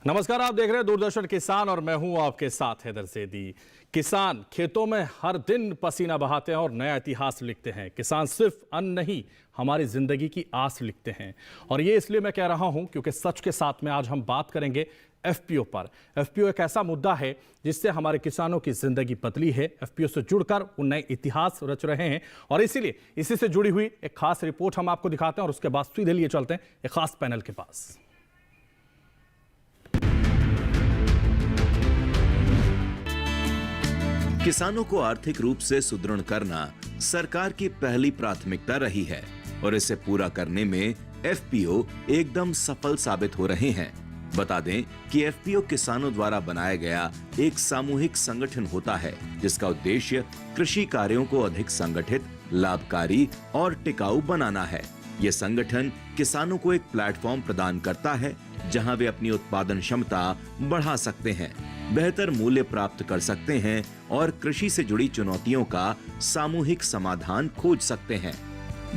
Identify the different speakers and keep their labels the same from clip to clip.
Speaker 1: नमस्कार, आप देख रहे हैं दूरदर्शन किसान और मैं हूं आपके साथ हैदर ज़ैदी। किसान खेतों में हर दिन पसीना बहाते हैं और नया इतिहास लिखते हैं। किसान सिर्फ अन्न नहीं, हमारी जिंदगी की आस लिखते हैं। और ये इसलिए मैं कह रहा हूं क्योंकि सच के साथ में आज हम बात करेंगे एफपीओ पर। एफपीओ एक ऐसा मुद्दा है जिससे हमारे किसानों की जिंदगी बदली है। एफपीओ से जुड़कर वो नए इतिहास रच रहे हैं और इसीलिए इसी से जुड़ी हुई एक खास रिपोर्ट हम आपको दिखाते हैं और उसके बाद सीधे लिए चलते हैं एक खास पैनल के पास।
Speaker 2: किसानों को आर्थिक रूप से सुदृढ़ करना सरकार की पहली प्राथमिकता रही है और इसे पूरा करने में एफपीओ एकदम सफल साबित हो रहे हैं। बता दें कि एफपीओ किसानों द्वारा बनाया गया एक सामूहिक संगठन होता है जिसका उद्देश्य कृषि कार्यों को अधिक संगठित, लाभकारी और टिकाऊ बनाना है। ये संगठन किसानों को एक प्लेटफॉर्म प्रदान करता है जहां वे अपनी उत्पादन क्षमता बढ़ा सकते हैं, बेहतर मूल्य प्राप्त कर सकते हैं और कृषि से जुड़ी चुनौतियों का सामूहिक समाधान खोज सकते हैं।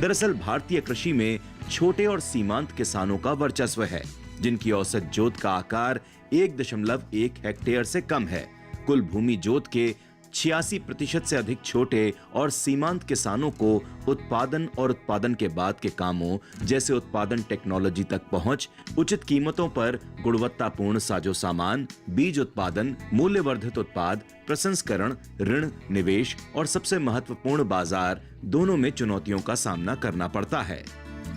Speaker 2: दरअसल भारतीय कृषि में छोटे और सीमांत किसानों का वर्चस्व है, जिनकी औसत जोत का आकार 1.1 हेक्टेयर से कम है। कुल भूमि जोत के 86% से अधिक छोटे और सीमांत किसानों को उत्पादन और उत्पादन के बाद के कामों जैसे उत्पादन टेक्नोलॉजी तक पहुंच, उचित कीमतों पर गुणवत्तापूर्ण साजो सामान, बीज उत्पादन, मूल्यवर्धित उत्पाद, प्रसंस्करण, ऋण, निवेश और सबसे महत्वपूर्ण बाजार दोनों में चुनौतियों का सामना करना पड़ता है।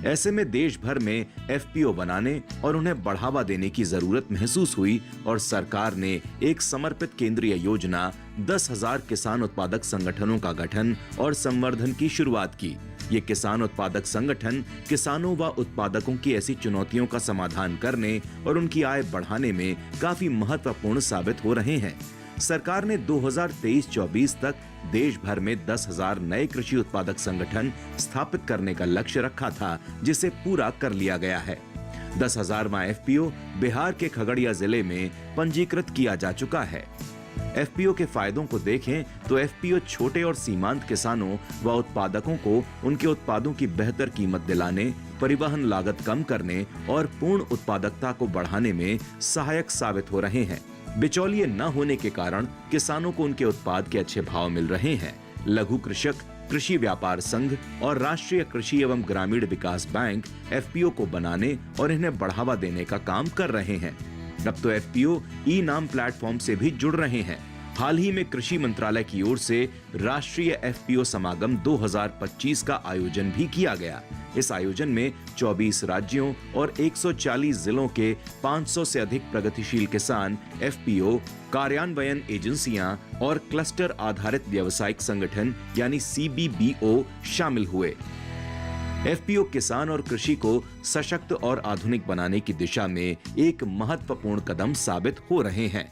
Speaker 2: ऐसे में देश भर में एफपीओ बनाने और उन्हें बढ़ावा देने की जरूरत महसूस हुई और सरकार ने एक समर्पित केंद्रीय योजना 10,000 किसान उत्पादक संगठनों का गठन और संवर्धन की शुरुआत की। ये किसान उत्पादक संगठन किसानों व उत्पादकों की ऐसी चुनौतियों का समाधान करने और उनकी आय बढ़ाने में काफी महत्वपूर्ण साबित हो रहे हैं। सरकार ने 2023-24 तक देश भर में 10,000 नए कृषि उत्पादक संगठन स्थापित करने का लक्ष्य रखा था, जिसे पूरा कर लिया गया है। 10,000वां एफपीओ बिहार के खगड़िया जिले में पंजीकृत किया जा चुका है। एफपीओ के फायदों को देखें तो एफपीओ छोटे और सीमांत किसानों व उत्पादकों को उनके उत्पादों की बेहतर कीमत दिलाने, परिवहन लागत कम करने और पूर्ण उत्पादकता को बढ़ाने में सहायक साबित हो रहे हैं। बिचौलिए न होने के कारण किसानों को उनके उत्पाद के अच्छे भाव मिल रहे हैं। लघु कृषक, कृषि व्यापार संघ और राष्ट्रीय कृषि एवं ग्रामीण विकास बैंक एफपीओ को बनाने और इन्हें बढ़ावा देने का काम कर रहे हैं। अब तो एफपीओ ई नाम प्लेटफॉर्म से भी जुड़ रहे हैं। हाल ही में कृषि मंत्रालय की ओर से राष्ट्रीय एफपीओ समागम 2025 का आयोजन भी किया गया। इस आयोजन में 24 राज्यों और 140 जिलों के 500 से अधिक प्रगतिशील किसान, एफपीओ, कार्यान्वयन एजेंसियां और क्लस्टर आधारित व्यावसायिक संगठन यानी सीबीबीओ शामिल हुए। एफपीओ किसान और कृषि को सशक्त और आधुनिक बनाने की दिशा में एक महत्वपूर्ण कदम साबित हो रहे हैं।